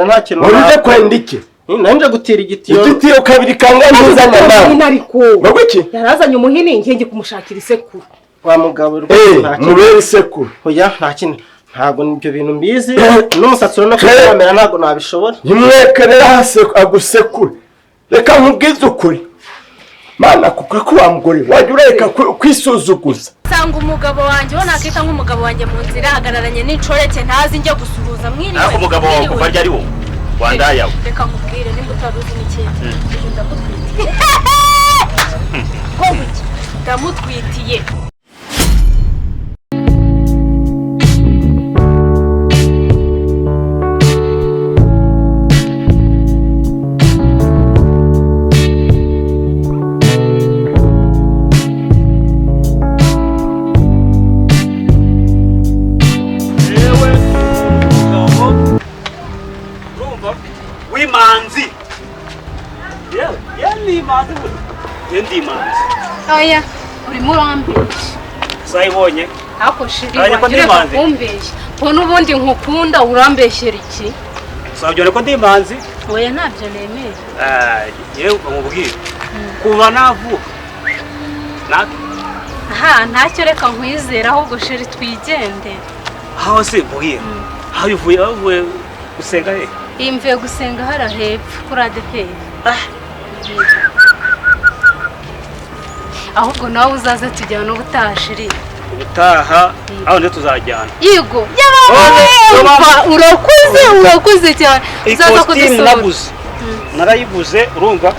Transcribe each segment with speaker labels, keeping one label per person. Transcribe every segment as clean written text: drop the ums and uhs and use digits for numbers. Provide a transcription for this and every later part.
Speaker 1: nta kintu
Speaker 2: uruje kwenda iki
Speaker 1: nanje gutira igitiyo
Speaker 2: igitiyo kabiri kangana n'uzana nawe
Speaker 3: ariko
Speaker 2: bagwiki
Speaker 3: yarazanye umuhini ngiye kumushakira isekuru
Speaker 1: wa mugabo
Speaker 2: mubere isekuru
Speaker 1: oya nta kintu ntago nibyo bintu mbizi n'umusatsi no kwamera ntago nabishobora
Speaker 2: nimwekerera hase agusekura reka nkubwize ukuri mana kuko ko wamugore wajya ureka kwisuzuguza
Speaker 4: sanga umugabo wanjye wona akita nk'umugabo wanjye mu nzira hagararanye n'incoreke ntazi njye gusuhuza mwiriwe
Speaker 5: ariko umugabo wawe kuva ryari wo wandaya
Speaker 4: reka nkubwire nimba utaruzi n'ikintu ndamutwitiye ndamutwitiye
Speaker 5: Yendi manzi.
Speaker 4: Oya, uri murambeshe.
Speaker 5: Sayibonye.
Speaker 4: Ako shiri wanjye kumbeshe. Po nubundi nkukunda urambeshyera iki?
Speaker 5: Sabyone ko ndi manzi.
Speaker 4: Oya ntabyo nemeye.
Speaker 5: Yewe umubwire. Kuva navuka.
Speaker 4: Ntacyo reka nkwizera ahubwo shiri twigende.
Speaker 5: Aho se buhiye. Aho uvuye gusenga he?
Speaker 4: Imvuye gusenga hara hepfo kuri ADP. Ahubwo nawe uzaza tujyana no gutaha shiri.
Speaker 5: Gutaha aho ne tuzajyana.
Speaker 4: Yego. Urakuze cyane.
Speaker 5: Uzaza kudusura. Nabuze. Narayibuze urumva.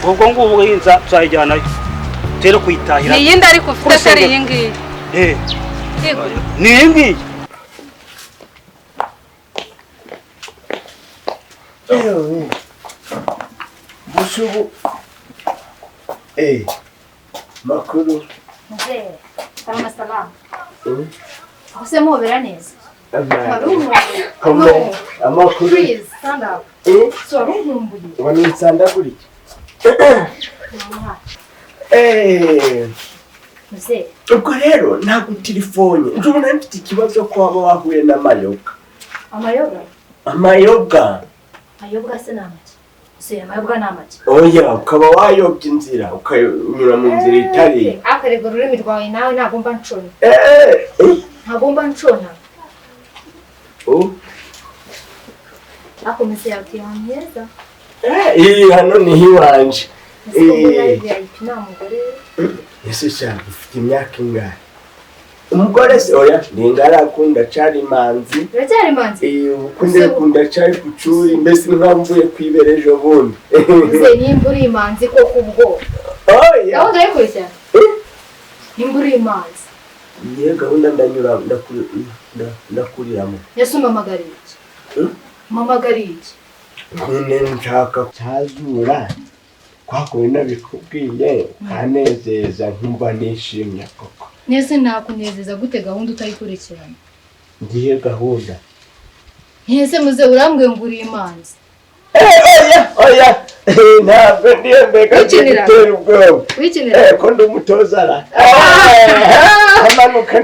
Speaker 5: Ubwo ngubu hinza tuzajyana. Tero kuyitahira.
Speaker 4: Ni yindi ariko ufite atari yingi. Yego.
Speaker 5: Ni yingi.
Speaker 2: Bushubu makuru
Speaker 6: mzee kama salamu usemo beraneza
Speaker 2: amakuru
Speaker 6: please stand up so rumbuye
Speaker 2: wanisanda guri
Speaker 6: mzee
Speaker 2: ubwo rero ntabwo telefone njubona mfite ikibazo ko waba wahuye na amayoga
Speaker 6: se namaki se amayoga namaki
Speaker 2: oya ukaba wayobye inzira ukanyura mu nzira itari
Speaker 6: akarego rurimi rwawe nawe ntagomba ncona ntagomba ncona akomeze yakiyamyeza
Speaker 2: hano ni hiwanje
Speaker 6: namugore
Speaker 2: ese cyane ufite imyaka ingahe umugore se oya ningarakunda cari manzi
Speaker 6: uracyari manzi
Speaker 2: ukunde kunda cari kucuri mbese nkamvuye kwiberejo bundi
Speaker 6: mzee nimburi manzi ko kubwo
Speaker 2: oya
Speaker 6: aho ndayikurikira nimburi manzi
Speaker 2: niye gahunda ndanyura ndakuriramo
Speaker 6: yasuma magariki mama gariki
Speaker 2: nyine nshaka cyazura kwakowe nabikubwiye kanezeza nkumva nishimye koko
Speaker 6: nese nakunezeza gute gahunda utayikurikirana
Speaker 2: ngiye gahunda
Speaker 6: nese muze urambwe nguri imanzi
Speaker 2: oya ntabwo ndiye mbega gutera ubwoba
Speaker 6: wikinira
Speaker 2: ko ndi umutoza ara amanuka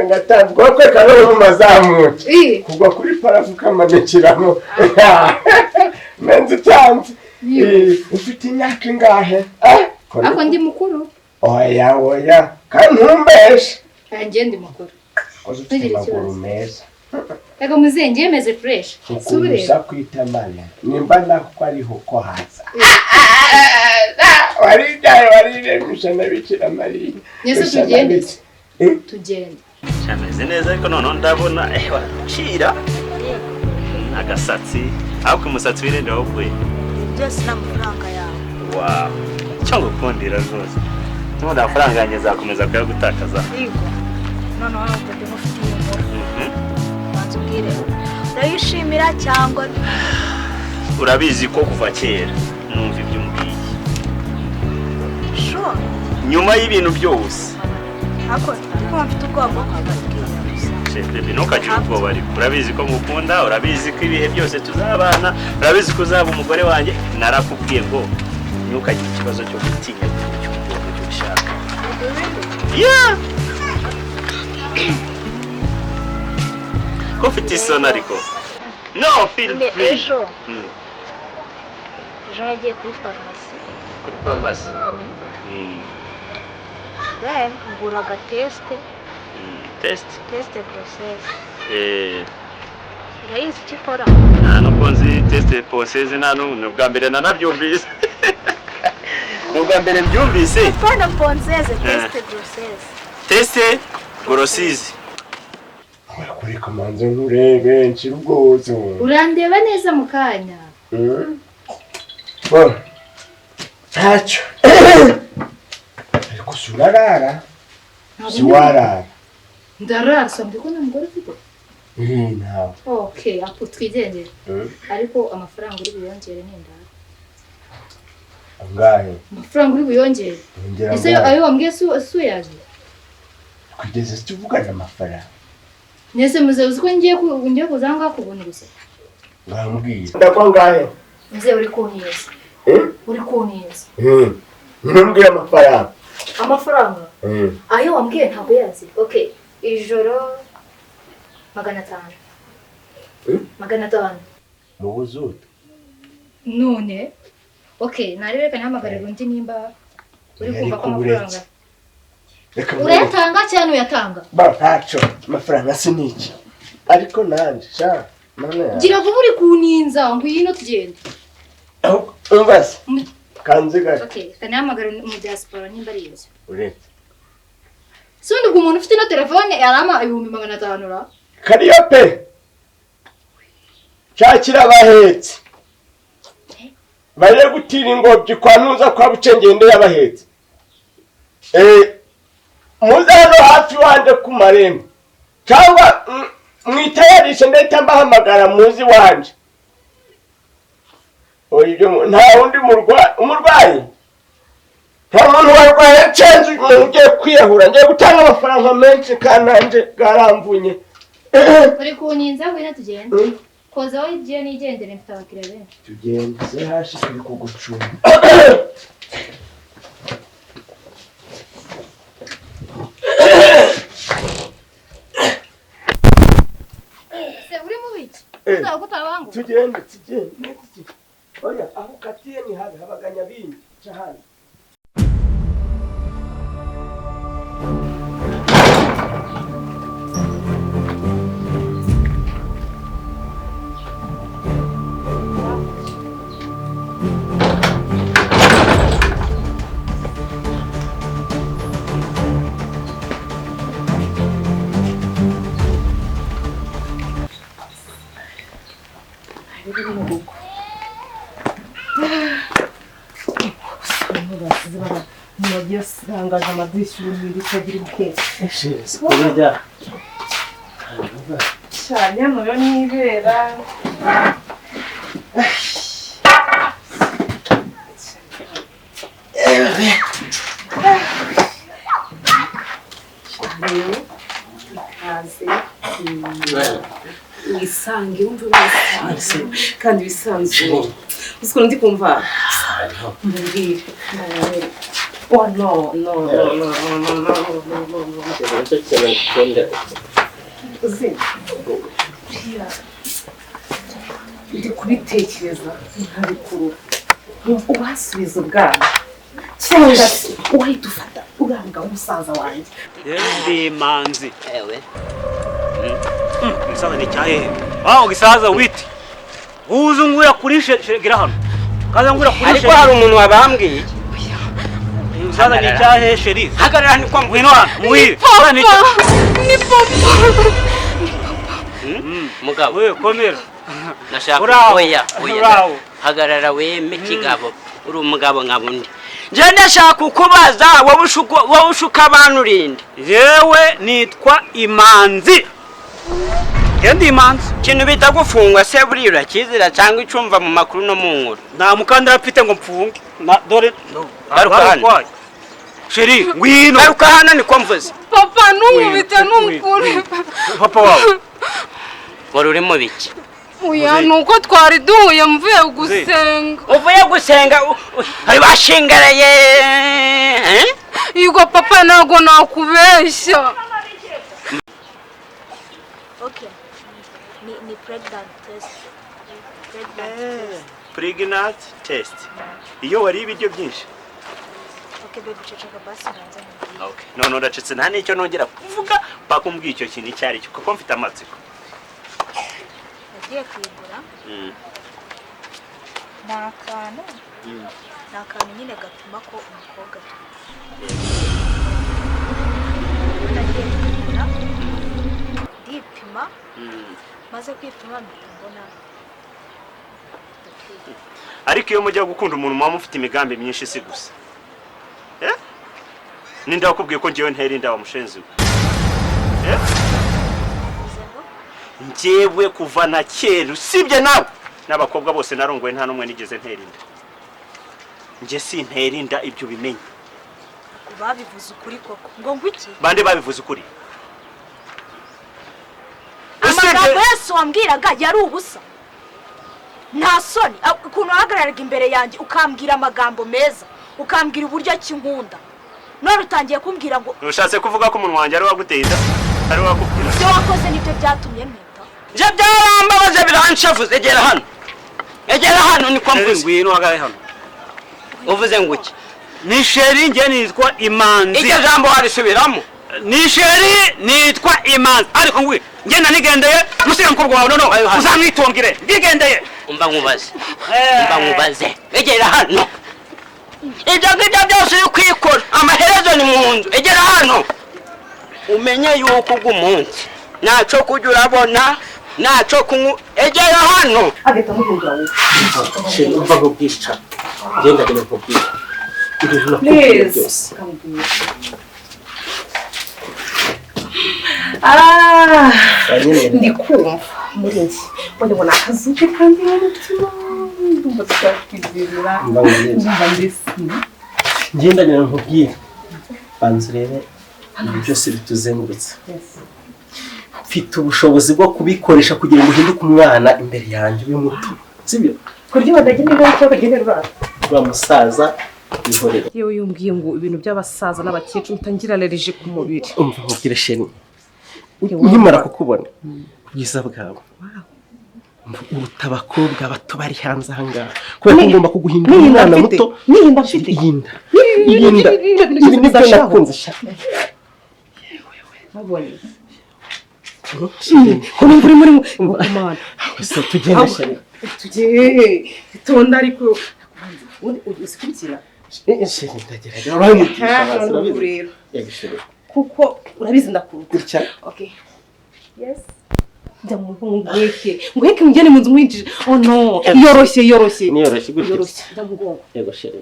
Speaker 2: ngatambuka ko karoho mazamuke kugwa kuri parafu kamanukiramo menzi tanzi ufite imyaka ingahe
Speaker 6: ako ndi mukuru
Speaker 2: oya kandi ntumbeshe
Speaker 6: ngiye ndi mukuru
Speaker 2: ufite amaguru meza
Speaker 6: ego muzengi yemeze fresh
Speaker 2: subire kwita mala nimba nako ariho ko haza warire mishana bikira Mariya
Speaker 6: Yesu tugende
Speaker 5: Chameze neza ariko none ndabona waracira agasatsi ahubwo umusatsi wirende wowe
Speaker 4: byose n'amafaranga yawe
Speaker 5: wow cyangwa ukundira rwose none amafaranga yanjye zakomeza kuyagutakaza
Speaker 4: yego none wabwo ndimufitiye urayishimira cyangwa
Speaker 5: urabizi ko kuva kera numva ibyo mbwiye
Speaker 4: sure
Speaker 5: nyuma y'ibintu byose
Speaker 4: ako ariko mfite ubwoba bwo kwibagirwa
Speaker 5: bebe ntukagire ubwoba ariko urabizi ko mukunda urabizi ko ibihe byose tuzabana urabizi ko uzaba umugore wanjye narakubwiye ngo ntukagire ikibazo cyo gutinya cyo ushaka ko ufite isoni ariko No, feel free.
Speaker 6: Ejo yagiye kuri farumasi.
Speaker 5: Kuri farumasi.
Speaker 6: Ngura agatesite. Tesite porosesi. Urayizi icyo ikora?
Speaker 5: Nta nubwo nzi tesite porosesi nta n'ubwa mbere nanabyumvise. Ubwa mbere mbyumvise.
Speaker 6: Pana ponseze tesite porosesi.
Speaker 5: Tesite porosesi.
Speaker 2: Kuri kamanze nkurebe nshira ubwozo.
Speaker 6: Urandeba neza mu kanya.
Speaker 2: Bo. Tacho. Ariko surarara. Siwarara.
Speaker 6: Ndarasa ndiko na mugore ufite.
Speaker 2: Ntawe.
Speaker 6: Okay, apo twigendere. Ariko amafaranga uri buyongere n'indara.
Speaker 2: Angahe?
Speaker 6: Amafaranga uri buyongere. Ese ayo wambwiye suyaje.
Speaker 2: Kugeza tuvugana amafaranga.
Speaker 6: Nese muze uziko ngiye kuzanga kubona gusa.
Speaker 2: Ngambwiye. Ndakwangahe?
Speaker 6: Muze uri kuniyeza. Uri kuniyeza.
Speaker 2: Ntumbwira amafaranga.
Speaker 6: Amafaranga? Ayo wambwiye ntabwo yazi. Okay, ijoro 500. 500.
Speaker 2: Mu buzutu.
Speaker 6: None. Okay, narebeka nahamagarira undi nimba uri kumva ko amafaranga. Urayatanga cyane uyatanga?
Speaker 2: Ba ntaco, amafaranga siniki. Ariko nanje sha, none.
Speaker 6: Gira vuba uri kuninza ngwino tugende.
Speaker 2: Umvase. Kanze gato.
Speaker 6: Okay, kanahamagara mu diaspora nimba ari yezo.
Speaker 2: Uretse.
Speaker 6: Sundi umuntu ufite no telefone yarama 500 ra.
Speaker 2: Kariyo pe. Cyakira bahetse. Baye gutira ingobyi kwa nuza kwa bucengende yabahetse. Muzano hafi wanje ku marembo. Cyangwa mwitayarishe ndahita mbahamagara muzi wanje. Oyo nta wundi umurwayi. Nta muntu warwaye cenze ugiye kwiyahura ngiye gutanga amafaranga menshi kananje garamvunye.
Speaker 6: Uri kuninza ngwino tugende. Koza we igiye nigendere mfite abakire benshi.
Speaker 2: Tugende se hashi kuri kugucuma. Tugende. Oya, aho katiye ni habi habaganya bindi cyahandi.
Speaker 3: Sangaje amadirishya y'ibindi tagira ubwenge.
Speaker 1: Eshe, urajya.
Speaker 3: Cyane no nibera. Wisange wumva wisanze kandi wisanzuye. Usko ndi kumva. Mbwira. Oh no. Ndi kubitekereza ntabikuru. Ubasubiza ubwana. Cyangwa se wahita ufata uranga umusaza wanjye.
Speaker 5: Ndi manzi. Ewe. Umusaza ni cyahe? Gisaza witi. Uzungura kuri shegera hano. Kaza ngura kuri
Speaker 7: ariko hari umuntu wabambwiye.
Speaker 5: Umusaza ni cyahe sheri?
Speaker 7: Hagarara ni kwa
Speaker 5: ngwino hano. Muhire.
Speaker 6: Ni papa.
Speaker 7: Mugabo.
Speaker 5: We komera.
Speaker 7: Nashaka oya. Hagarara weme kigabo. Uri umugabo nkabundi. Je ndashaka kukubaza wowe ushuka abantu rinde.
Speaker 5: Yewe nitwa Imanzi. Ndi Imanzi.
Speaker 7: Kintu bita gufungwa se buri urakizira cyangwa icumva mu makuru no mu nkuru.
Speaker 5: Nta mukandara afite ngo mfunge. Dore
Speaker 7: garuka hano.
Speaker 5: Sheri ngwino.
Speaker 7: Garuka hano niko mvuze.
Speaker 3: Papa numubita numukuru.
Speaker 5: Papa wawe.
Speaker 7: Wari uri mu biki?
Speaker 3: Oya nuko twari duhuye mvuye gusenga.
Speaker 7: Uvuye gusenga ari bashingareye.
Speaker 3: Yugo papa nago nakubeshya.
Speaker 6: Okay. Ni
Speaker 4: pregnant test.
Speaker 5: Pregnant test. Iyo wari ibiryo byinshi.
Speaker 4: Okay, baby, ceceka basi nanze nkubwire.
Speaker 5: Okay. None uracetse nta n'icyo nongera kuvuga bakumbwiye icyo kintu cyari cyo kuko mfite amatsiko.
Speaker 4: Nagiye kwigura. Nakantu nyine gatuma ko umukobwa ndipima maze kwipima mbona.
Speaker 5: Ariko iyo mujya gukunda umuntu muba mufite imigambi myinshi si gusa. Ninde wakubwiye ko ngiye ntera inda wa mushenzi we? Njyewe kuva na kera usibye nawe n'abakobwa bose narongoye nta numwe nigeze ntera inda. Nje si ntera inda ibyo bimenye.
Speaker 4: Babivuze ukuri koko ngo ngwiki?
Speaker 5: Bande babivuze ukuri.
Speaker 4: Amagambo yose wambwiraga yari ubusa. Nta soni ukuntu wahagararaga imbere yanjye ukambwira amagambo meza, ukambwira uburyo kinkunda. None utangiye kumbwira ngo
Speaker 5: ushatse kuvuga ko umuntu wanjye ari waguteye inda? Ari wakubwira?
Speaker 4: Ibyo wakoze nibyo byatumye mpita.
Speaker 7: Je byarambabaje biranshavuze. Egera hano. Egera hano ni kwa mvuze.
Speaker 5: Ngwino hagare hano.
Speaker 7: Uvuze nguki?
Speaker 5: Ni sheri nge nitwa Imanzi.
Speaker 7: Iryo jambo harisubiramo.
Speaker 5: Ni sheri nitwa Imanzi. Ariko ngwi ngenda nigendeye musire mukobwa wawe nono uzamwitongire. Ndigendeye.
Speaker 7: Umva nkubaze. Egera hano. Ibyo byose uri kwikora amaherezo ni mu nzu. Egera hano. Umenye yuko umunsi naco kujya urabona naco kungu. Egera hano.
Speaker 1: Ageta muhindura wowe. Sheri umva nkubwica. Ngenda gene nkubwica. Ibintu nakubwiye byose.
Speaker 8: Ndikumva muri njye mbona ubona akazuke kandi n'umutima ndumva tukakwizirira ndumva mbese
Speaker 1: ngenda nyine nkubwire banza urebe ibi byose bituzengurutse mfite ubushobozi bwo kubikoresha kugira ngo uhinduke umwana imbere yanjye ube muto sibyo
Speaker 8: kurya badagenda n'icyo bagenera urara
Speaker 1: wa musaza ihorera
Speaker 8: yewe yumbwiye ngo ibintu by'abasaza n'abakecuru bitangira alereje ku mubiri
Speaker 1: umva nkubwire sheni nkimara kukubona ubwiza bwawe uruta abakobwa bato bari hanze aha ngaha kubera ko ngomba kuguhindura umwana muto
Speaker 8: nihinda mfite
Speaker 1: yinda ibi nibyo nakunze shaka
Speaker 8: babonye ko muri mana
Speaker 1: gusa tugenda sheni
Speaker 8: tonda ariko usikurikira
Speaker 1: sheni ndagerageza urabizi
Speaker 8: rero kuko urabizi ndakurutsa okay yes nguheke mugene mu nzu mwinjije oh no yoroshye
Speaker 1: niyoroshye gutya
Speaker 8: yoroshye ndamugongo
Speaker 1: yego sheri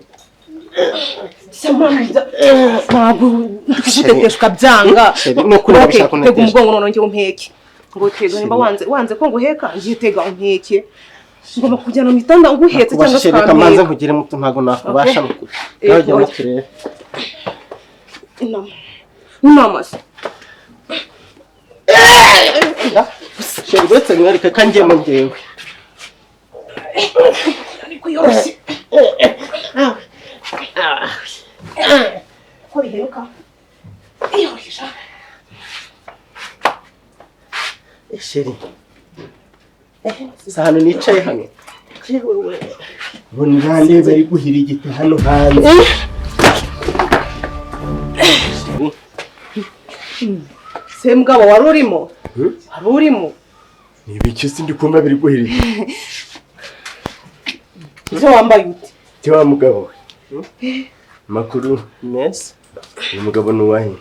Speaker 8: ntabwo ndikuteteshwa byanga
Speaker 1: nukuri ndabishaka
Speaker 8: kunetesha tega umugongo none njye umpeke ngo tega nimba wanze ko nguheka ngiye tega umpeke ngomba kujyana mu itanda nguhetse cyangwa
Speaker 1: se kandi kamanze nkugire muto ntago nakubasha nukuri yajya mu kirere
Speaker 8: inama
Speaker 1: sheri betse mwereka kanjye mu ngewe
Speaker 8: ariko yoroshye ko biheruka yoroshye
Speaker 1: sheri hano nicaye hano ubona nandeba ari guhira igiti hano hanze
Speaker 8: se mugabo wari urimo
Speaker 1: ni ibiki sindi kumva biri guhira igiti
Speaker 8: icyo wambaye ute
Speaker 1: cyo mugabo makuru neza uyu mugabo nuwahe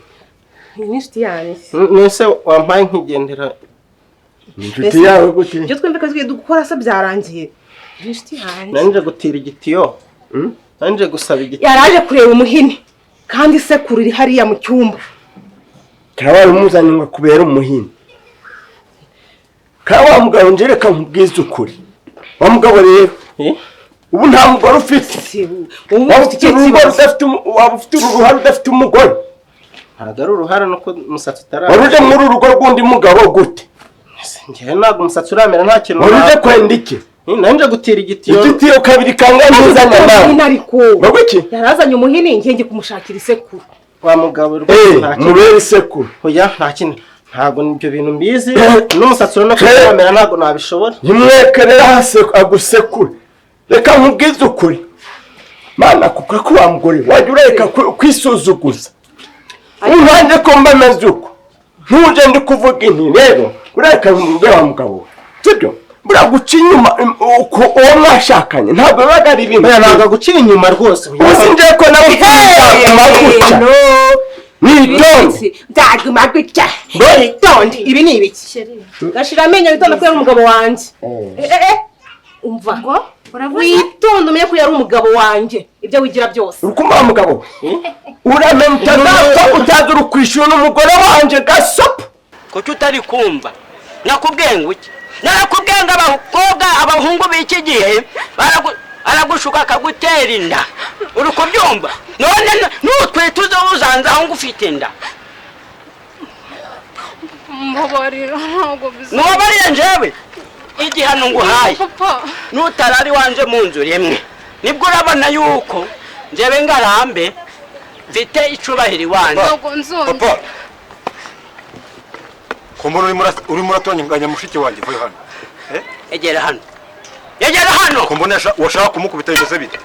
Speaker 8: ni inshuti yanjye
Speaker 1: nese wambaye nkigendera inshuti yawe gute
Speaker 8: byo twembe kazi dukora se byarangiye inshuti yanjye
Speaker 1: nanje gutira igitiyo nanje gusaba igiti
Speaker 8: yaraje kureba umuhini kandi sekuru iri hariya mu cyumba
Speaker 2: kabaye umuzanye ngo kubera umuhini kawa mugabo njereka nkubwiza ukuri wa mugabo rero ubu nta mugore ufite waba ufite uruhare udafite umugore
Speaker 1: ntabwo ari uruhare nuko umusatsi utarara
Speaker 2: waruje muri urugo rw'undi mugabo gute
Speaker 1: njyewe ntabwo umusatsi uramera nta kintu
Speaker 2: waruje kwenda iki
Speaker 1: nanje gutira igitiyo
Speaker 2: igitiyo kabiri kangahe ntuzanye nawe
Speaker 8: ariko yarazanye umuhini ngiye kumushakira isekuru
Speaker 1: wa mugabo
Speaker 2: mubere isekuru
Speaker 1: oya ntabwo ibyo bintu mbizi n'umusatsi urabona ko kamera ntabwo nabishobora.
Speaker 2: Nimwekerera hasi agusekure. Reka nkubwize ukuri. Mana kuko ko wa mugore wajya ureka kwisuzuguza. Unanje ko mbameze uko. Ntuje ndi kuvuga inti rero ureka umugore wa mugabo. Sibyo? Buraguca inyuma uwo mwashakanye ntabwo bibaga ari ibintu.
Speaker 1: Ntabwo guca inyuma rwose.
Speaker 2: Usinje ko nawe maguca. Nitonde.
Speaker 8: Ndaguma gutya. Nitonde. Ibi ni ibiki? Gashira amenyo witonda ko yari umugabo wanje. Umva. Witonda umenye ko yari umugabo wanje. Ibyo wigira byose.
Speaker 2: Urukumva mugabo. Uramenye utazapfa utazura kwishura n'umugore wanje gasopo.
Speaker 7: Ko tutari kumva. Nakubwiye ngo iki? Nakubwiye ngo abakobwa abahungu b'iki gihe aragushuka akagutera inda. Uri kubyumva? None nutwe tuzobuzanza aho ngufite inda.
Speaker 3: Mbabarira ntabwo bizi.
Speaker 7: Nubabarira njewe. Igihano nguhaye. Nutarari wanje mu nzu rimwe. Nibwo urabona yuko njewe ngarambe mfite icubahiri wanje.
Speaker 3: Ntabwo nzonze.
Speaker 9: Papa. Kumbona uri muratonyanganya mushiki wanjye vuye hano.
Speaker 7: Egera hano. Egera hano.
Speaker 9: Kumbona washaka kumukubita bigeze bite?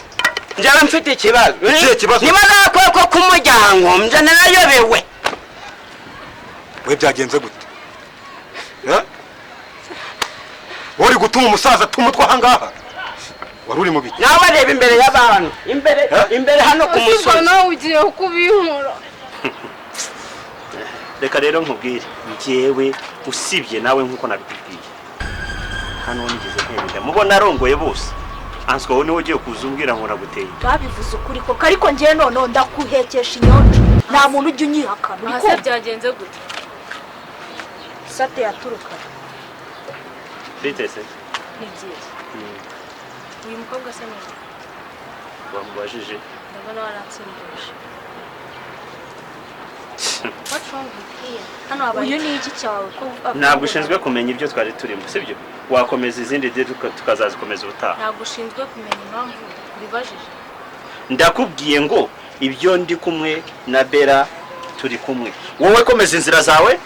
Speaker 7: Njyewe mfite ikibazo.
Speaker 9: Ikibazo?
Speaker 7: Niba nakoko kumuryango mje narayobewe.
Speaker 9: We byagenze gute? Wari gutuma umusaza tumutwa hangaha. Wari uri mu biki?
Speaker 7: Nawe reba imbere y'abantu. Imbere hano ku musozi.
Speaker 3: Nawe ugiye kubinkora.
Speaker 5: Reka rero nkubwire njyewe usibye nawe nkuko nabikubwiye. Hano nigeze kwemera. Mubona arongoye bose. Answe wowe niwe ugiye kuzumbwira ngo naguteye.
Speaker 4: Babivuze ukuri ko ariko ngiye none ndakuhekesha inyonjo. Nta muntu ujya unyihakana.
Speaker 3: Hase byagenze gute?
Speaker 4: Sate yaturuka.
Speaker 5: Bitese.
Speaker 3: Ni byiza. Uyu mukobwa se neza.
Speaker 5: Wamubajije.
Speaker 3: Ndabona waratsindoje. What's wrong with here? Hano aba
Speaker 4: Uyu ni iki cyawe ko
Speaker 5: ntabwo ushinzwe kumenya ibyo twari turimo sibyo wakomeza izindi de tukazazikomeza ubutaha.
Speaker 3: ntabwo ushinzwe kumenya impamvu bibajije.
Speaker 5: Ndakubwiye ngo ibyo ndi kumwe na Bella turi kumwe wowe komeza inzira zawe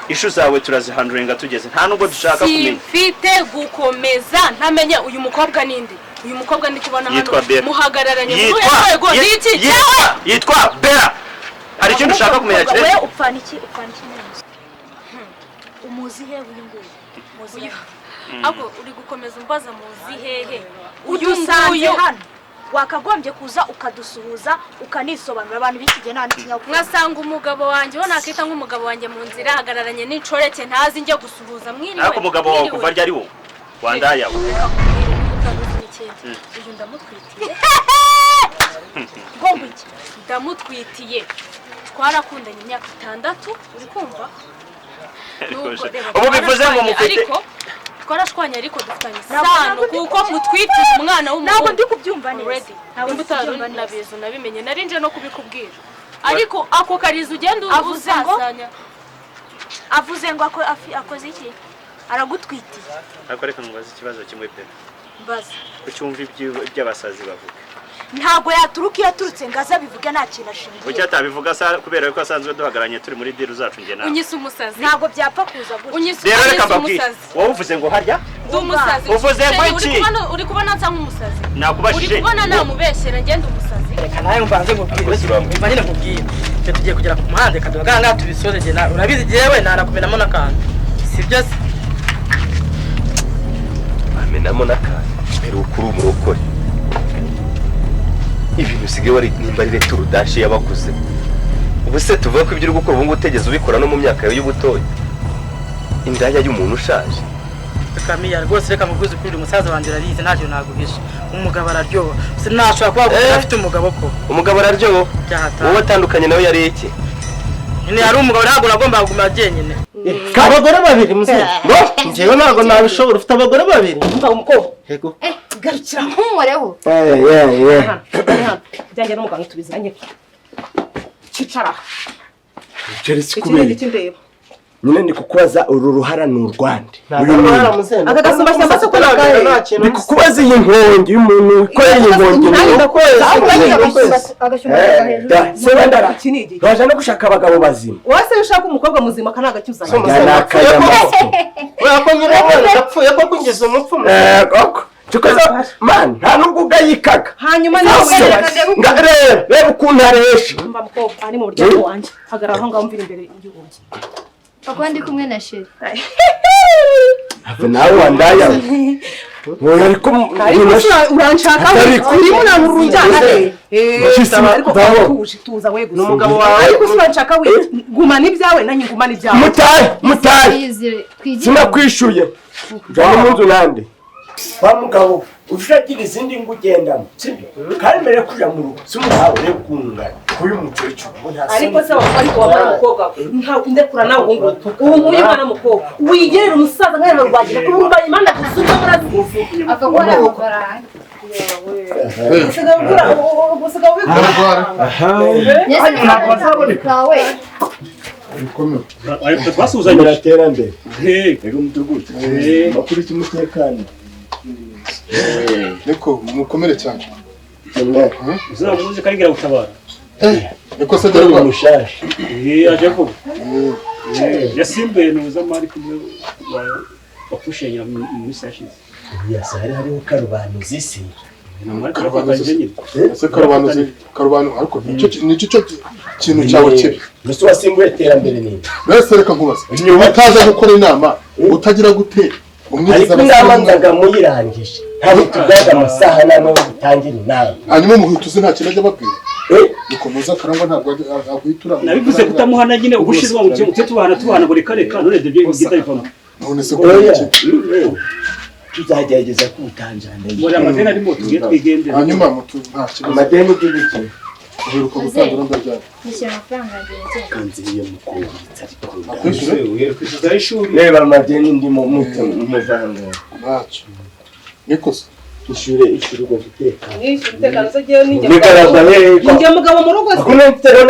Speaker 5: ishu zawe turazihanduringa tugeze nta nubwo dushaka kumenya.
Speaker 3: Sifite gukomeza ntamenye uyu mukobwa ninde. Uyu mukobwa ndi kubona hano muhagararanye mu rwego n'iki
Speaker 5: yitwa Bella. Hari ikintu ushaka kumenya kire?
Speaker 4: Wewe upfana iki neza? Umuzi he uyu nguyu? Muzi.
Speaker 3: Abo uri gukomeza umbaza muzi hehe?
Speaker 4: Uyu nguyu hano. Wakagombye kuza ukadusuhuza ukanisobanura abantu bikige nta n'ikinyabupfura.
Speaker 3: Mwasanga umugabo wanjye wo nakita nk'umugabo wanjye mu nzira hagararanye n'incoreke ntazi njye gusuhuza mwiriwe.
Speaker 5: Ariko umugabo wawe kuva ryari wo? Wandaya we.
Speaker 3: Uyu ndamutwitiye.
Speaker 4: Ngomba iki?
Speaker 3: Ndamutwitiye. Twarakundanye imyaka 6 uri kumva?
Speaker 5: Ubu bivuze ngo mufite
Speaker 3: twarashwanye ariko dufitanye isano kuko mutwitiye umwana w'umuhungu.
Speaker 4: Ntabwo ndi kubyumva neza.
Speaker 3: Ntabwo mutabyumva nabizo nabimenye narinje no kubikubwira. Ariko ako karizo ugenda uzasanya.
Speaker 4: Avuze ngo akoze iki? Aragutwitiye.
Speaker 5: Ariko reka ngubaze ikibazo kimwe pe.
Speaker 4: Mbaza.
Speaker 5: Kucyumva iby'abasazi bavuga.
Speaker 4: Ntabwo yaturuka iyo aturutse ngaza bivuga nta kintu ashingiye.
Speaker 5: Ucyo atabivuga kubera ko asanzwe duhagaranye turi muri diru zacu nge nawe.
Speaker 3: Unyise umusazi.
Speaker 4: Ntabwo byapfa kuza gutya.
Speaker 5: Rero reka mbabwire. Wowe uvuze ngo harya?
Speaker 3: Umusazi.
Speaker 5: Uvuze ngo iki?
Speaker 3: Uri kubona nsa nk'umusazi.
Speaker 5: Nakubashije.
Speaker 3: Uri kubona namubeshyera ngende umusazi.
Speaker 10: Reka nawe mvanze nkubwire. Mva nyine nkubwire. Cyo tugiye kugera ku muhanda kaduga nga tubisoreje na urabizi jewe narakumenamo nakandi. Sibyo se?
Speaker 2: Amenamo nakandi. Pero ukuri umurokore. Ibintu usigaye wari nimbarire turudashi yabakuze. Ubuse tuvuga ko ibyo uri gukora ubu ngubu utegeze ubikora no mu myaka yawe y'ubutoya. Indaya y'umuntu ushaje.
Speaker 10: Kamiya rwose reka mubwize kuri umusaza wanje arize ntacyo naguhisha. Umugabo araryoha. Sinashobora kuba afite umugabo ko.
Speaker 2: Umugabo araryoha. Wowe atandukanye nawe yari iki?
Speaker 10: Nyine yari umugabo ntabwo nagomba kuguma jenyine.
Speaker 1: Abagore babiri muzee. Njyewe ntabwo nabishobora ufite abagore babiri.
Speaker 8: Umva umukobwa.
Speaker 1: Yego.
Speaker 8: Garukira nkumoreho. Byanjye n'umugabo tubizanye. Cicara.
Speaker 2: Jerisi kubera
Speaker 8: iki ndeba.
Speaker 2: nyine ndi kukubaza uru ruhara ni urwande
Speaker 8: aka gasumbashyamba se ko nakaye
Speaker 2: ndi kukubaza iyi nkongi y'umuntu wikoreye iyi nkongi se wenda waje no gushaka abagabo bazima
Speaker 8: wase ushaka umukobwa muzima aka nagacyuzanye
Speaker 1: yapfuye ko kungeza umupfu
Speaker 2: tukaza man nta nubwo ugayikaga
Speaker 8: hanyuma nawe
Speaker 2: reba ukuntu aresha
Speaker 8: mba mukobwa ari mu buryo wanjye hagarara aho ngaho mvira imbere y'igihumbi
Speaker 6: papa ndi kumwe na sheri
Speaker 2: nawe wandaya ariko
Speaker 8: uranshaka urimo namurunjana ariko tuza we gusa
Speaker 1: umugabo wawe
Speaker 8: ariko uranshaka we gumana ibyawe nanjye ngumana ibyawe
Speaker 2: mutayi sinakwishuye jana mu nzu nande wa mugabo ushagira izindi ngo ugendamo sibyo kandi mbere kuja mu rugo simuhawe rero kungana kuyu mukecuru
Speaker 8: ariko se ariko wabara umukobwa nta ndekura nawe ngo ubu muri mwana mukobwa wigerera umusaza nk'aho rwagira ko urumva imana gusuka murazi
Speaker 6: akagora amafaranga
Speaker 2: twasuzanye iterambere rero umudugudu makuru cy'umutekano
Speaker 9: niko mukomere cyane
Speaker 5: uzamuze karigira gutabara
Speaker 9: niko se dore
Speaker 2: umushashi
Speaker 5: aje ko yasimbuye nuza mari kumwe bafushenya mu sashize
Speaker 2: yasa hariho karubanuzi isi
Speaker 9: karubano ariko nicyo kintu cyawe kibi
Speaker 2: gusa wasimbuye iterambere nini
Speaker 9: mbese reka nkubaze utaza gukora inama utagira gute
Speaker 2: ariko inama nzaga muyirangije ntabwo tugaga amasaha nano gutangira inama
Speaker 9: hanyuma muhituze nta kintu ajya babwira ukomeza karangwa ntabwo aguhitura
Speaker 5: nabivuze kutamuhana nyine ubushizwa mu cyo tubahana buri kare none ibyo bigita bivamo
Speaker 9: none se ko
Speaker 2: tuzagerageza kutanjana
Speaker 5: muri amadeni arimo tugiye twigendera
Speaker 9: hanyuma mutu nta kibazo
Speaker 2: amadeni ubwibiki
Speaker 9: uheruka gutangura ndabyara
Speaker 6: nishyura amafaranga yanjye
Speaker 2: kanziye mukubitsa ariko reba amadeni ndimo muvanga
Speaker 9: ntacyo nikoze
Speaker 2: ishure ubwo gutekana
Speaker 8: umutekano se giye ninjye
Speaker 2: ninjye
Speaker 8: mugabo mu rugo se
Speaker 2: kuno mtero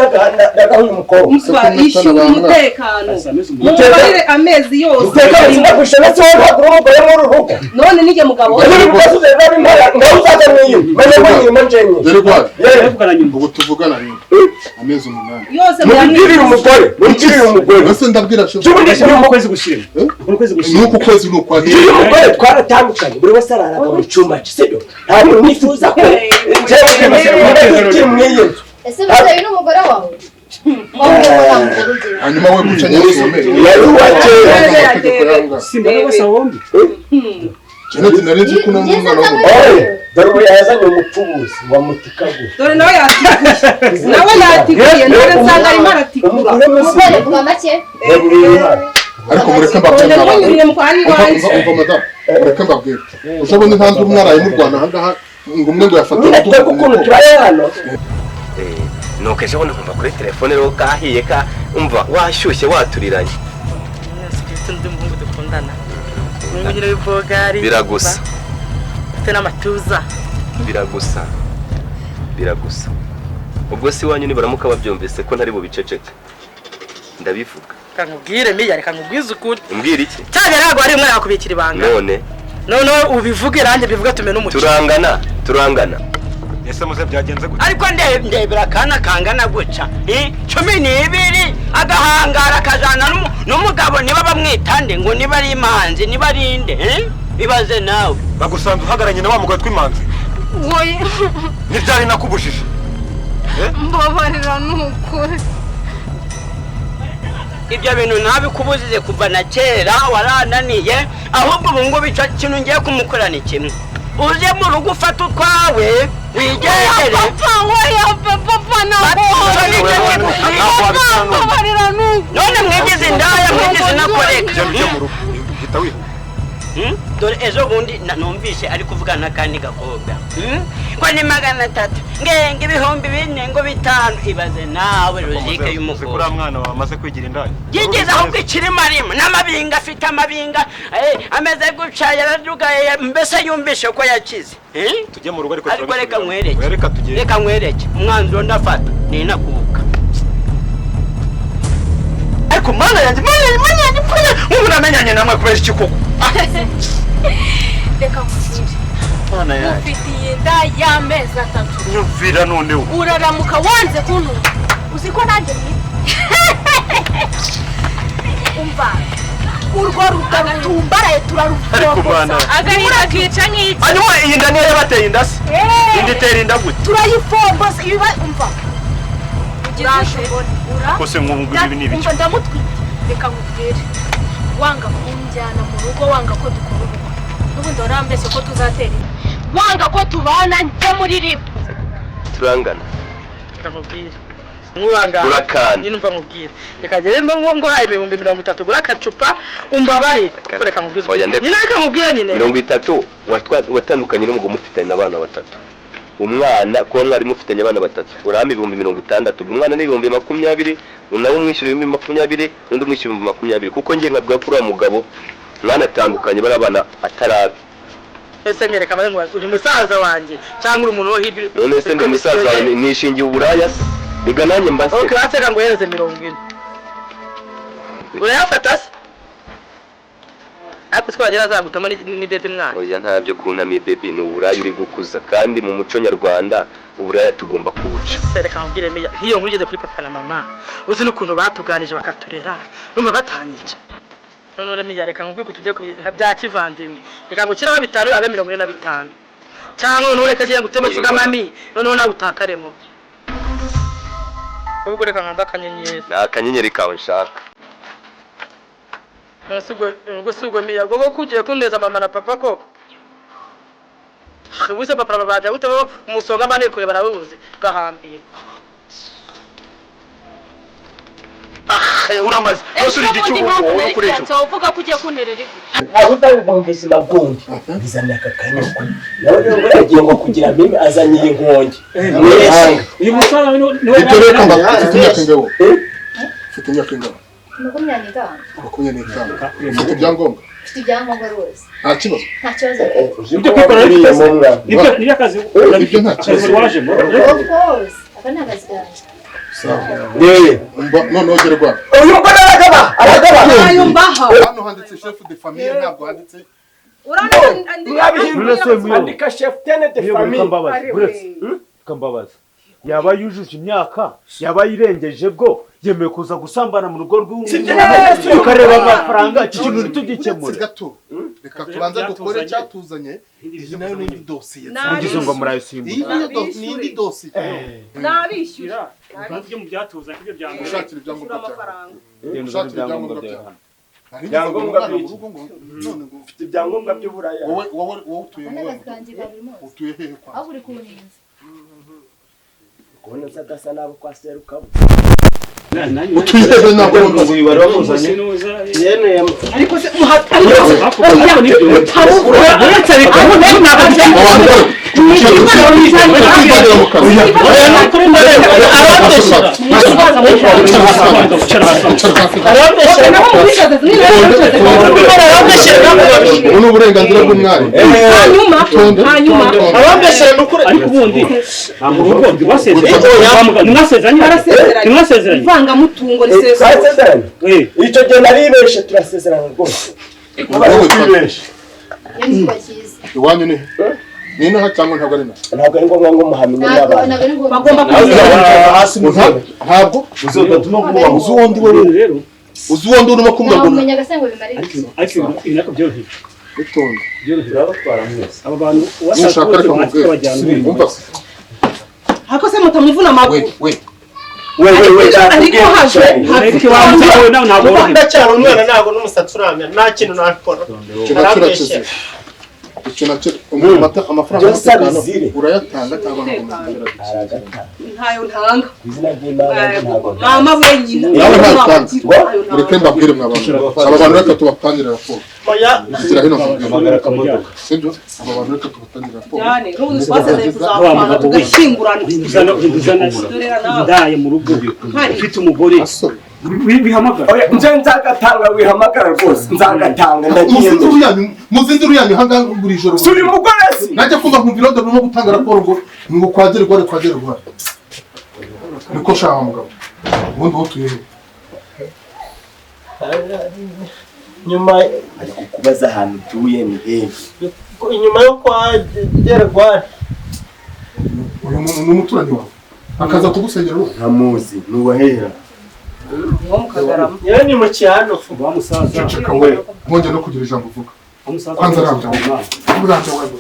Speaker 2: nagaho umukobwa
Speaker 8: umutwa ishyura umutekano mubarire amezi yose
Speaker 2: umutekano sinagushana cyo bagura umugore mu rugo
Speaker 8: none ninjye mugabo
Speaker 2: ndawuzaga mwiyo mane mwiyo njenye
Speaker 5: yevugana nyuma
Speaker 9: ubu tuvugana rero amezi 8
Speaker 8: yose
Speaker 2: mugirire umugore
Speaker 9: bose ndabwira cyo
Speaker 5: mu kwezi gushira
Speaker 9: nuko kwezi nukwakira
Speaker 2: umugore twaratandukanye buri wese araraga mu cyumba sibyo ntabwo nifuza ko
Speaker 6: ese bataye n'umugore wawe
Speaker 9: hanyuma we gucanya n'isomero
Speaker 2: yari uwakera
Speaker 5: simba n'abasawombi
Speaker 9: Janet narinzi ko nanga umwana
Speaker 2: dore yazanye umupfubuzi wa mutikagura
Speaker 8: dore nawe yatikuye none nsanga arimo aratikura
Speaker 6: umugore kuva make
Speaker 9: ariko mureke mbabwire umva madame mureke mbabwire ushabona ntanze umwaraye mu Rwanda ahangaha ngo umwe ngo yafatira
Speaker 2: ukuntu turaye hano
Speaker 11: nuko ejo bundi nkumva kuri telefone rero kahiye ka umva washyushye waturiranye
Speaker 10: ndi umuhungu dukundana nyine w'ibogari
Speaker 11: biragusa
Speaker 10: ufite n'amatuza
Speaker 11: biragusa ubwo si wanyu nibaramuka babyumvise ko ntari bubiceceke ndabivuga
Speaker 10: kankubwire miya reka nkubwize ukuri
Speaker 11: umbwira iki
Speaker 10: cyane ntabwo ari umwe yakubikira ibanga none ubivuge ranjye bivuga tume n'umuco
Speaker 11: turangana
Speaker 9: ese muze byagenze gute
Speaker 7: ariko ndebera kana kangana guca 12 agahangara kajana n'umugabo niba bamwitande ngo niba ari imanzi niba ari inde ibaze nawe
Speaker 9: bagusanze uhagaranye na wa mugabo twimanzi
Speaker 3: woye
Speaker 9: nibyari nakubujije
Speaker 3: mbabarira n'ukuri
Speaker 7: ibyo bintu ntabikubujije kuva na kera warananiye ahubwo ubu ngubu icyo kintu ngiye kumukorana kimwe uje mu rugo ufata utwawe wigendere
Speaker 3: papa mbabarira n'ukuri
Speaker 7: none mwigize indaya mwigize nakoreka dore ejo bundi numvise ari kuvugana n'akandi gakobwa ngo ni 300 ngenge 4,000 ngo 5 ibaze nawe logike y'umukobwa
Speaker 9: kuri mwana wamaze kwigira indaya
Speaker 7: yigeze aho kwikirima rimwe n'amabinga afite amabinga ameze guca yaradugaye mbese yumvishe ko yakize
Speaker 9: tujye mu rugo
Speaker 7: ariko reka nkwereke umwanzuro ndafata ni nakubuka
Speaker 10: ariko mana yanjye nk'ubu namenyanye namwe kubera iki koko
Speaker 3: reka nkubwire
Speaker 10: mana yanjye
Speaker 3: ufitiye inda y'amezi 3
Speaker 10: nyumvira noneho
Speaker 3: uraramuka wanze kuntu uzi ko nanjye umva urwo rutarumbaraye turarufogoza agarira kica nk'iki
Speaker 10: hanyuma iyi nda niyo yabateye inda se indi itera inda gute
Speaker 3: turayifomboza ibiba umva
Speaker 5: kose nk'ubu ibi ni ibiki
Speaker 3: ndamutwite reka nkubwire wanga kunjyana mu rugo wanga ko dukora ubukwe n'ubundi warambeshye ko tuzatera wanga ko tubana njye muri ribu
Speaker 11: turangana
Speaker 10: ndamubwira mwanga
Speaker 11: urakana
Speaker 10: nyine umva nkubwire reka genda ngo haye 30 gura akacupa umbabare reka nkubwire
Speaker 11: oya ndetse
Speaker 10: nyine reka nkubwire nyine
Speaker 11: 30 watandukanye n'umugabo mufitanye abana batatu umwana ko mwari mufitanye abana batatu urahama 60,000 umwana ni 20,000 nawe umwishyura 20,000 n'undi umwishyura 20,000 kuko ngiye nkabwa kuri uwo mugabo mwana atandukanye barabana atarabe
Speaker 10: ese ngereka ngo uri musaza wanjye cyangwa uri umuntu wo hirya
Speaker 11: none se ndi musaza wawe nishingiye uburaya biga nanjye mbase
Speaker 10: okay ateka ngo yereze 40 urayafata se ariko twagera azagutama ni bebe mwana
Speaker 11: oya ntabyo kunamiye baby ni uburaya uri gukuza kandi mu muco nyarwanda uburaya tugomba kubuca
Speaker 10: reka nkubwire meya hiyo nkugeze kuri papa na mama uzi n'ukuntu batuganije bakaturera numva batanyije none meya reka nkubwire ko tujye bya kivandimwe reka ngo kiraho 5 abe 45 cyangwa none reka cyangwa gutema suga mami none nawe utakaremo ubwo reka nkanda kanyenyeri
Speaker 11: na kanyenyeri kawe nshaka
Speaker 10: Gusugo miya gogo kugiye kuneza mama na papa ko ubuse papa babaje gute bo umusonga mane kure barabuze gahambiye uramaze usuri igicubu wowe kurejo
Speaker 3: uvuga ko ugiye kunterera
Speaker 1: abo ndabumvise bagundi bizana akakanya ko nawe ngo yagiye ngo kugira mimi azanye inkongi
Speaker 12: uyu musara niwe
Speaker 9: itoreka mbakutinyakengewo futinyakengewo ufite ibyangombwa
Speaker 6: Ufite ibyangombwa rwose
Speaker 9: nta kibazo
Speaker 6: nta kibazo
Speaker 12: ibyo kwikora nibyo akazi
Speaker 9: ibyo nta kibazo
Speaker 12: wajemo
Speaker 6: of course aka ni akazi kanjye
Speaker 9: noneho gerwa
Speaker 1: uyu mugore aragaba
Speaker 4: ayo mbaha
Speaker 9: hano handitse chef de famille ntabwo handitse
Speaker 2: andika chef de famille
Speaker 13: kambabaza yaba yujuje imyaka yaba yirengeje bwo yemeye kuza gusambana mu rugo rw'umuntu ukareba amafaranga iki kintu tugikemura
Speaker 9: gato reka tubanza dukore cyatuzanye iyi nayo ni dosiye
Speaker 13: mugize ngo murayisimbuza
Speaker 9: ni indi dosiye
Speaker 4: nabishyura
Speaker 12: ubwo mu byatuza ibyo byangombwa
Speaker 9: ushakira ibyangombwa
Speaker 13: ibyangombwa byawe
Speaker 9: ibyangombwa by'urugo none ngo
Speaker 1: ufite ibyangombwa by'uburaya
Speaker 9: wowe utuye mu utuye hehe kwa
Speaker 6: aho uri kuninza
Speaker 1: kubona sadasa nabo kwa serukabu
Speaker 9: utuye hehe ntabwo
Speaker 13: ngo bibara bamuzanye
Speaker 1: yene
Speaker 4: ariko se muhatari
Speaker 9: ubu ni uburenganzira bw'umwari
Speaker 4: hanyuma
Speaker 12: abambeshere n'ukuri ariko ubundi ntabwo ubundi mwasezeranye
Speaker 4: ivangamutungo risezeranye
Speaker 1: icyo gihe naribeshe turasezerana rwose
Speaker 9: twibeshe iwanyu ni ni inaha cyangwa ntabwo ari inaha
Speaker 1: ntabwo ari ngombwa ngo muhamine n'abana
Speaker 4: bagomba
Speaker 1: hasi
Speaker 9: ntabwo
Speaker 13: uzogatuma kuba
Speaker 9: uzi uwundi we rero uzi uwundi urimo kumva ngo
Speaker 6: umenya gasengo bimarira
Speaker 12: ariko inako byoroheje
Speaker 9: bitonda
Speaker 1: turabatwara mwese
Speaker 12: aba bantu
Speaker 9: nushaka reka mubwire umva se
Speaker 4: ariko se mutamuvuna amaguru
Speaker 9: we
Speaker 4: ariko haje
Speaker 12: ariko wamuzawe nawe ntabwo
Speaker 1: ndacyari umwana ntabwo n'umusatsi uramya nta kintu nakora
Speaker 9: kirakirakize icyo nacyo amafaranga y'umutekano urayatanga cyangwa
Speaker 4: ntayo ntanga
Speaker 1: izina ry'Imana ntabwo
Speaker 4: mama wenyine
Speaker 9: nawe ntatanze ureke mbabwire mw'abantu aba bantu reka tubapangire raporo kugira hino sibyo aba bantu reka tubatangire raporo
Speaker 4: cyane n'ubu twasezeye kuzapanga tugashyingurana
Speaker 12: ndaye mu rugo ufite umugore wihamagara
Speaker 1: nje nzagatanga wihamagara rwose nzagatanga ndagiye
Speaker 9: muzinzuru yanyu hanga buri joro
Speaker 1: suri mugore si
Speaker 9: najya kumva nkumvira ndo no gutanga raporo ngo kwagere rware niko shaka mugabo ubundi utuye
Speaker 1: nyuma
Speaker 2: ari kukubaza ahantu utuye ni hehe
Speaker 1: inyuma yo kwa Geragwari.
Speaker 9: uyu muntu ni umuturanyi wawe akaza kugusengera uwo
Speaker 2: ntamuzi nuwahera
Speaker 8: wo mu Kagarama
Speaker 1: yewe ni mu cyano
Speaker 12: Wa musaza.
Speaker 9: ceceka we mwongeye no kugira ijambo uvuga
Speaker 12: Wa musaza.
Speaker 9: kwanza rambya urambya wawe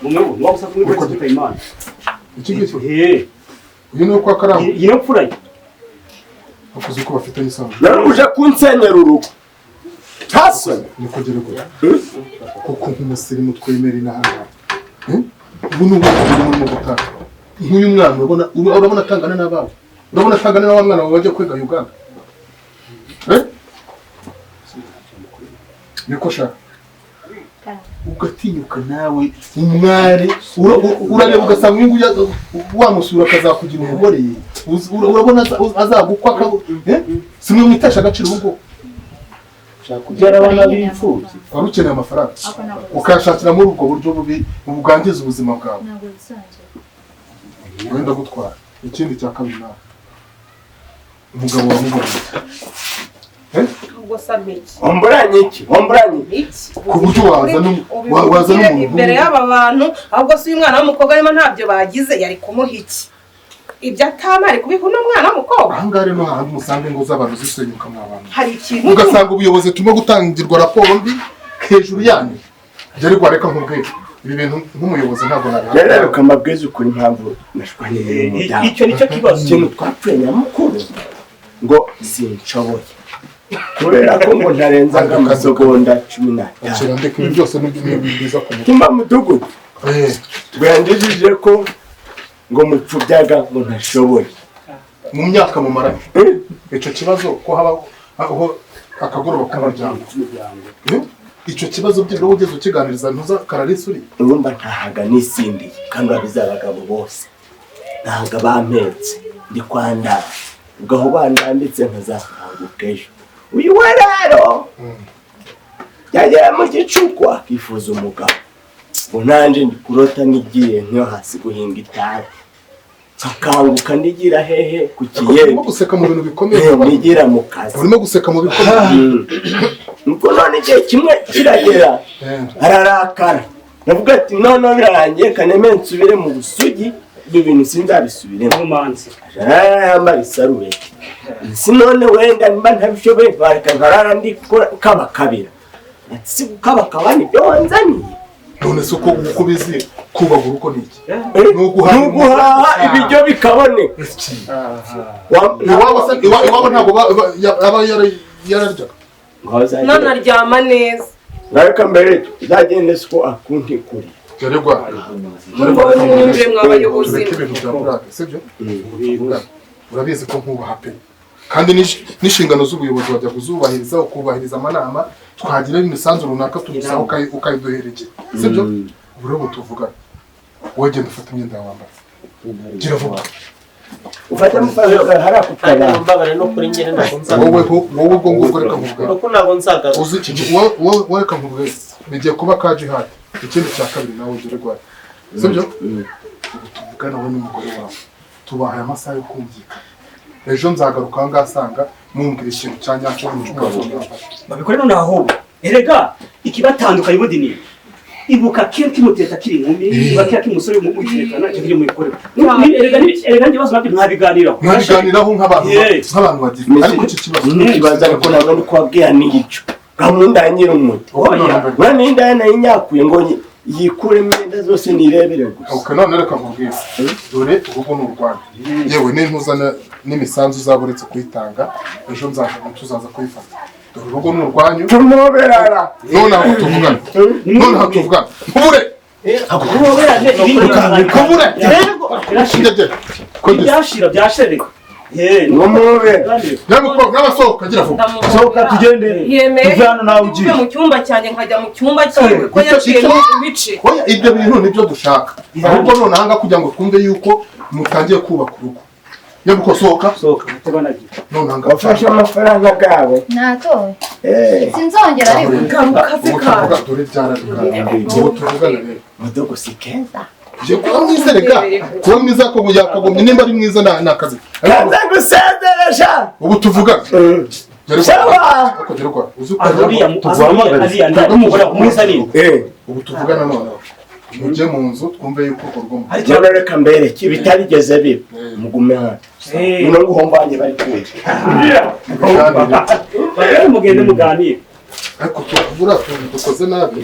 Speaker 12: Mumwe wa musaza muri kwita Imana.
Speaker 9: iki ngiki
Speaker 12: Eh.
Speaker 9: uyu ni kwa Karama
Speaker 12: Yino pfuraye.
Speaker 9: akuze ko bafitanye isano
Speaker 2: naruje kunsenyera urugo hasi
Speaker 9: ni kugera gura kuko nk'umusirimu twemera inahanga ubu ni ubwo muri mu gutaka nk'uyu mwana urabona atangana n'abana urabona atangana na wa mwana wawe wajya kwiga Uganda niko shaka ugatinyuka nawe umwari urareba ugasanga uyu nguyu wamusura akazakugira umugore urabona azagukwa simwe mwitesha agaciro ubwo
Speaker 12: Kubyara abana b'imfubyi.
Speaker 9: wari ukeneye amafaranga ukayashakira muri ubwo buryo bubi bwangiza ubuzima bwawe wenda gutwara ikindi cya kabiri nawe umugabo wamubonye
Speaker 8: ubwo sabiki
Speaker 2: wamburanye iki
Speaker 9: ku buryo waza n'umuntu
Speaker 8: imbere y'aba bantu ahubwo si uyu mwana w'umukobwa arimo ntabyo bagize yari kumuha iki ibyo atama ari kubiha uno mwana w'umukobwa
Speaker 9: ahangaha rero hahandi musange ngo z'abantu zisenyuka mw'abantu
Speaker 8: hari ikintu
Speaker 9: ugasanga ubuyobozi turimo gutangirwa raporo mbi hejuru yanyu byari reka nkubwire ibi bintu nk'umuyobozi ntabwo
Speaker 2: yararuka amabwiriza ukuri impamvu nashwanye n'umuryango
Speaker 12: Icyo nicyo kibazo.
Speaker 2: ikintu twapfuye nyamukuru ngo sinshoboye kubera ko ngo ntarenzaga amasegonda 15
Speaker 9: ndeka ibi byose ni biza ku
Speaker 2: kimba mudugudu bwandijije ko ngo mupfubyaga ngo ntashoboye
Speaker 9: mu myaka mumaranye icyo kibazo ko habaho akagoroba k'umuryango icyo kibazo by'ibiro ugeze ukiganiriza ntuza Kararisi uri
Speaker 2: urumva ntahaga nisindiye kandi babiza abagabo bose ntahaga bampetse ndi kwandara ubwo aho bandanditse nkazakanguka ejo uyu we rero yagera mu gicuku akifuza umugabo ngo nanjye ndi kurota nigiye nko hasi guhinga itabi nkakanguka ndigira hehe ku kiyeri
Speaker 9: urimo guseka mu bintu bikomeye
Speaker 2: nigira mu kazi
Speaker 9: urimo guseka mu bikomeye
Speaker 2: nuko none igihe kimwe kiragera ararakara navuga ati noneho birarangiye kaneme nsubire mu busugi ibyo bintu sinzabisubiremo
Speaker 12: Manzi.
Speaker 2: yambara isarubeti si none wenda nimba ntabishoboye bareka nkarara ndi kabakabira ati si gukabakaba nibyo wanzaniye
Speaker 9: none se uko bizi kubagura uko ni iki
Speaker 2: nuguhaha ibiryo bikaboneka
Speaker 9: iwabo ntabwo aba yararyaga
Speaker 8: none aryama neza
Speaker 2: nareka mbere uzagende siko akunti kuri
Speaker 9: tureke ibintu bya burake sibyo urabizi ko nkubaha pe kandi n'inshingano z'ubuyobozi bajya kuzubahiriza ukubahiriza amanama twagira imisanzu runaka tugusaho ukayiduherekeza sibyo ubu rero tuvugana wowe genda ufata imyenda yawe wambaye gira vuba
Speaker 2: ufata amafaranga harakutana
Speaker 1: mbabare no kuri ngene ntabwo nzaga
Speaker 9: wowe ubwo ngubwo reka nkubwire
Speaker 1: uko ntabwo nzaga
Speaker 9: wowe reka nkubwire bigiye kuba ka jihad ikindi cya kabiri nawe ugire rwari sibyo tuvugana wowe n'umugore wawe tubahaye amasaha yo kumvikana ejo nzagaruka ahangaha asanga mumbwira ikintu cya nyacyo
Speaker 12: babikore none ahubwo erega ikibatandukanye ubundi ni ibuka kera kimuteta kiri inkumi ibuka kera kimusore umuterekana icyo kiri mu bikorwa erega n'ibibazo nabyo mwabiganiraho
Speaker 9: nk'abantu bagira ariko iki kibazo
Speaker 2: n'ikibazo ariko nabwo ni kubabwira n'icyo gahunda ya nyir'umuti uriya n'inda nayo nyakuye ngo yikure imyenda zose nirebere gusa
Speaker 9: none reka nkubwire dore urugo ni urwanyu yewe n'intuzana n'imisanzu uzaba uretse kuyitanga ejo tuzaza kuyifata dore urugo ni urwanyu
Speaker 2: tumuberara
Speaker 9: none aho tuvugana nkubure
Speaker 12: ibyashira byashereka
Speaker 9: n'abasohoka agira vuba
Speaker 13: sohoka tugende tuvana nawe ugiye
Speaker 8: mu cyumba cyanjye nkajya mu cyumba cyiwe ko yaciyemo ibice
Speaker 9: ibyo bintu nibyo dushaka ahubwo none ahanga kugira ngo twumve yuko mutangiye kubaka urugo yabuko sohoka none ahanga
Speaker 2: wafashe amafaranga gawe
Speaker 6: natowe sinzongera ariko
Speaker 9: uvuga dore byarabiganiriye ubu tuvugana rero
Speaker 2: mudogo si keza
Speaker 9: kuba mwiza reka kuba mwiza ko yakagomye nimba ari mwiza ni akazi
Speaker 2: kanza gusenderesha
Speaker 9: ubu tuvugana ubu tuvugana noneho mujye mu nzu twumve yuko urwo
Speaker 2: none reka mbereke ibitarigeze biba mugume hano muno guhombanye bari
Speaker 12: bari mugende muganire
Speaker 9: ariko tuvura tuntu dukoze nabi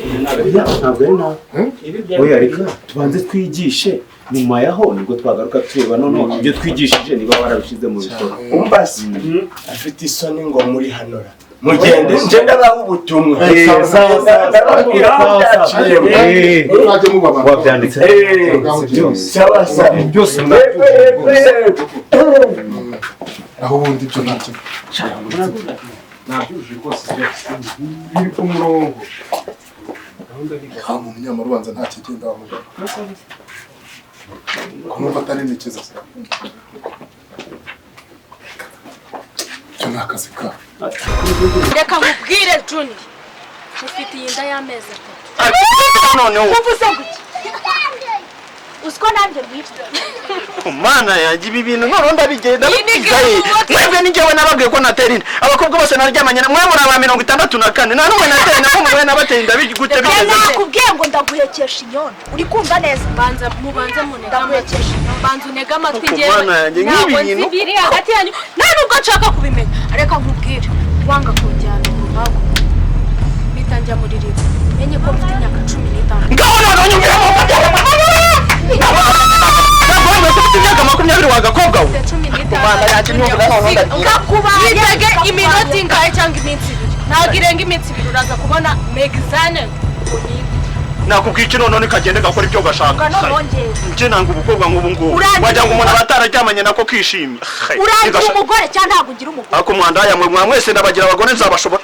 Speaker 2: ntabwo ari nabi oya reka tubanze twigishe nyuma yaho nibwo twagaruka tureba noneho ibyo twigishije niba warabishyize mu bikorwa umbasi afite isoni ngo muri hanora mugende nje ndabaho ubutumwa
Speaker 13: wabyanditse byose
Speaker 9: aho ubundi ibyo ntacyo nabyujuje rwose biri ku murongo nta muntu nyamara ubanza nta kigenda wa mugabo kumva atari n'ikiza se icyo ni akazi ka
Speaker 3: reka nkubwire Juni ufite iyi nda y'amezi 3
Speaker 7: noneho
Speaker 3: uvuze gutya uziko nanjye rwitwa
Speaker 7: mana yanjye ibi bintu none ndabigenda bigaye mwebwe ninjyewe nababwiye ko natera inda abakobwa bose naryamanye na mwe muri aba 64 nta n'umwe natera inda ko mwe nabateye inda gute bigeze
Speaker 4: nakubwiye ngo ndaguhekesha inyoni uri kumva neza
Speaker 3: banza munega ndaguhekesha inyoni banza unega amatwi
Speaker 7: ngewe
Speaker 3: ntabwo nzi biri hagati yanyu nta nubwo nshaka kubimenya reka nkubwire wanga kunjyana mu ruhago mpita njya muri ribu menye ko mfite imyaka 15
Speaker 7: ngaho none nyumvira mu matara makumyabiri wagakobwa we kumana yaje nyumvira none
Speaker 3: ngakubaye iminota ingahe cyangwa iminsi 2 ntabwo irenga iminsi 2 uraza kubona megizane
Speaker 7: nakubwica none kagende gakora ibyo gashaka nje nanga ubukobwa nk'ubu ngubu wajya ngo umuntu abatararyamanye nako kishimye
Speaker 4: urangira umugore cyangwa ntabwo ugira umugore
Speaker 7: ako mwanda yamwe mwese ndabagira abagore nzabashobora